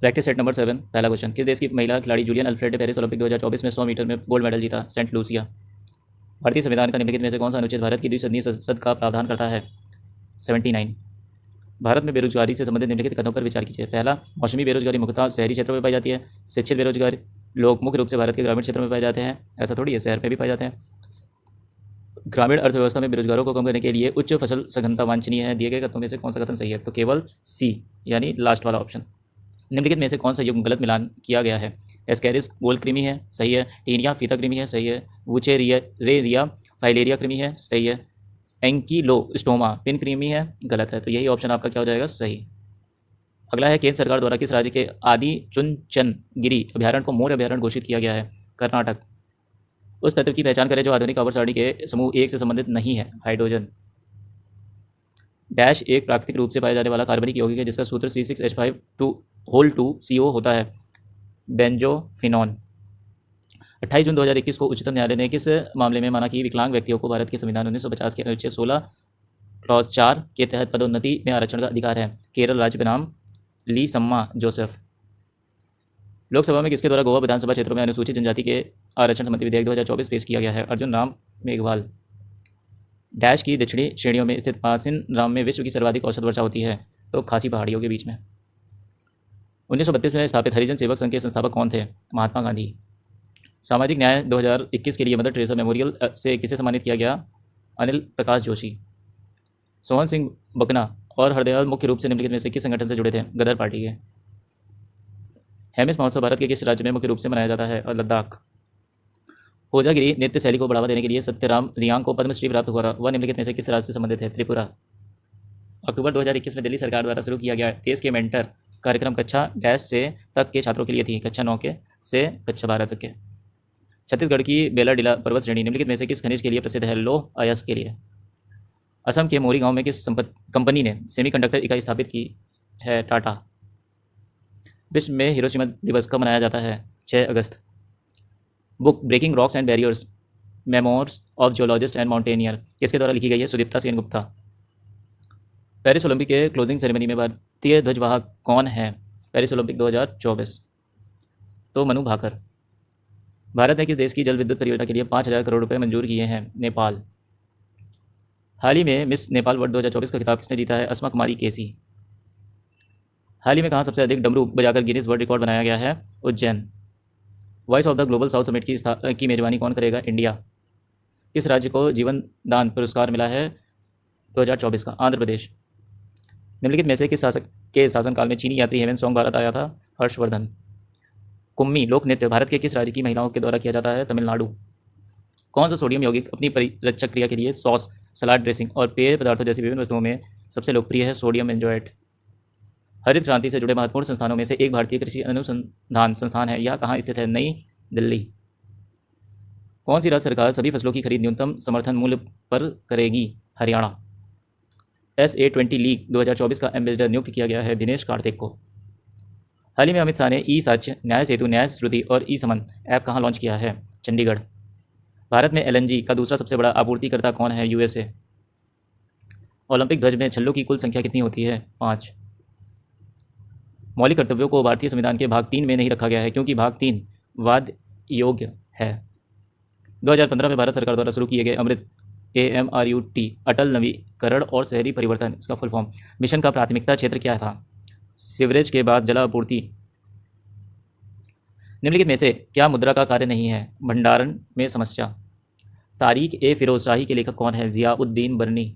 Practice set number 7 पहला question, किस देश की महिला खिलाड़ी जूलियन अल्फ्रेड ने पेरिस ओलंपिक 2024 में 100 मीटर में गोल्ड मेडल जीता? Saint Lucia. भारतीय संविधान का निम्नलिखित में से कौन सा अनुच्छेद भारत की द्विसदनीय संसद का प्रावधान करता है? 79। भारत में बेरोजगारी से संबंधित निम्नलिखित कदमों पर विचार कीजिए। पहला, मौसमी बेरोजगारी मुख्यतः शहरी क्षेत्रों में पाई जाती है। शिक्षित बेरोजगारी लोग मुख्य रूप से भारत के ग्रामीण क्षेत्रों में पाए जाते हैं। ऐसा थोड़ी है, शहर में भी पाए जाते हैं। ग्रामीण अर्थव्यवस्था में बेरोजगारों को कम करने के लिए उच्च फसल सघनता वांछनीय है। दिए गए कथनों में से कौन सा कथन सही है? तो केवल सी यानी लास्ट वाला ऑप्शन। निम्नलिखित में से कौन सा युग्म गलत मिलान किया गया है? एस्केरिस गोल्ड कृमि है, सही है। टीनिया फीता कृमि है, सही है। वुचेरिया फाइलेरिया कृमि है, सही है। एंकीलोस्टोमा पिन कृमि है, गलत है। तो यही ऑप्शन आपका क्या हो जाएगा? सही। अगला है, केंद्र सरकार द्वारा किस राज्य के आदि चुनचनगिरी अभ्यारण्य को मोर अभ्यारण्य घोषित किया गया है? कर्नाटक। उस तत्व की पहचान करें जो आधुनिक आवर्त सारणी के समूह एक से संबंधित नहीं है। हाइड्रोजन। डैश एक प्राकृतिक रूप से पाया जाने वाला कार्बनिक यौगिक है जिसका सूत्र C6H5 2 होता है। बेंजोफिनॉन। 28 जून 2021 को उच्चतम न्यायालय ने किस मामले में माना कि विकलांग व्यक्तियों को भारत के संविधान 1950 के अनुच्छेद 16 क्लॉज 4 के तहत पदोन्नति में आरक्षण का अधिकार है? केरल राज्य बनाम ली सम्मा जोसेफ। लोकसभा में किसके द्वारा गोवा विधानसभा क्षेत्रों में अनुसूचित जनजाति के आरक्षण संबंधी विधेयक 2024 पेश किया गया है? अर्जुन राम मेघवाल। डैश की दक्षिणी श्रेणियों में स्थित मासिन राम में विश्व की सर्वाधिक औसत वर्षा होती है? तो खासी पहाड़ियों के बीच में। 1932 में स्थापित हरिजन सेवक संघ के संस्थापक कौन थे? महात्मा गांधी। सामाजिक न्याय 2021 के लिए मदर टेरेसा मेमोरियल से किसे सम्मानित किया गया? अनिल प्रकाश जोशी। सोहन सिंह बकना और हरदयाल मुख्य रूप से निम्नलिखित में से किस संगठन से जुड़े थे? गदर पार्टी के। हेमिस महोत्सव भारत के किस राज्य में मुख्य रूप से मनाया जाता है? लद्दाख। ओजागिरी नृत्य शैली को बढ़ावा देने के लिए सत्यराम रियांग को पद्मश्री प्राप्त हुआ था, वह निम्नलिखित में से किस राज्य से संबंधित है? त्रिपुरा। अक्टूबर 2021 में दिल्ली सरकार द्वारा शुरू किया गया देश के मेंटर कार्यक्रम कक्षा डैश से तक के छात्रों के लिए थी? कक्षा 9 के से कक्षा 12 तक के। छत्तीसगढ़ की बेलाडीला पर्वत श्रेणी निम्नलिखित में से किस खनिज के लिए प्रसिद्ध है? लौह अयस्क के लिए। असम के मोरी गांव में किस कंपनी ने सेमीकंडक्टर इकाई स्थापित की है? टाटा। विश्व में हिरोशिमा दिवस कब मनाया जाता है? 6 अगस्त। Book breaking rocks and barriers memoirs of geologist and mountaineer किसके द्वारा लिखी गई है? सुदीप्ता सेन गुप्ता। पेरिस ओलंपिक के क्लोजिंग सेरेमनी में भारतीय ध्वजवाहक कौन है? Paris Olympic 2024। तो मनु भाकर। भारत ने किस देश की जल विद्युत परियोजना के लिए 5,000 करोड़ रुपए मंजूर किए हैं? नेपाल। हाल ही में मिस नेपाल वर्ल्ड 2024 का खिताब किसने जीता है? अस्मा कुमारी केसी। हाल ही में कहाँ सबसे अधिक डमरू बजाकर गिनीज वर्ल्ड रिकॉर्ड बनाया गया है? Ujjain. Voice of the global south summit की मेजबानी कौन करेगा? इंडिया। किस राज्य को जीवन दान पुरस्कार मिला है 2024 का? आंध्र प्रदेश। निम्नलिखित में से किस शासक के शासनकाल में चीनी यात्री हेवन सॉन्ग भारत आया था? हर्षवर्धन। कुम्मी लोक नृत्य भारत के किस राज्य की महिलाओं के द्वारा किया जाता है? तमिलनाडु। कौन सा सोडियम यौगिक अपनी परिरक्षक क्रिया के लिए सॉस, सलाद ड्रेसिंग और पेय पदार्थों जैसी विभिन्न वस्तुओं में सबसे लोकप्रिय है? Sodium benzoate. हरित क्रांति से जुड़े महत्वपूर्ण संस्थानों में से एक भारतीय कृषि अनुसंधान संस्थान है, यह कहाँ स्थित है? नई दिल्ली। कौन सी राज्य सरकार सभी फसलों की खरीद न्यूनतम समर्थन मूल्य पर करेगी? हरियाणा। SA20 लीग 2024 का एम्बेसडर नियुक्त किया गया है दिनेश कार्तिक को। हाल ही में अमित शाह ने ई साक्ष्य, न्याय सेतु, न्याय श्रुति और ई समन ऐप कहाँ लॉन्च किया है? चंडीगढ़। भारत में LNG का दूसरा सबसे बड़ा आपूर्तिकर्ता कौन है? USA। ओलंपिक ध्वज में छल्लों की कुल संख्या कितनी होती है? 5। मौलिक कर्तव्यों को भारतीय संविधान के भाग 3 में नहीं रखा गया है क्योंकि भाग 3 वाद योग्य है। 2015 में भारत सरकार द्वारा शुरू किए गए अमृत AMRUT अटल नवीकरण और शहरी परिवर्तन इसका फुल फॉर्म मिशन का प्राथमिकता क्षेत्र क्या था? सीवरेज के बाद जलापूर्ति। निम्नलिखित में से क्या मुद्रा का कार्य नहीं है? भंडारण में समस्या। तारीख ए फिरोज शाही के लेखक कौन है? जियाउद्दीन बर्नी।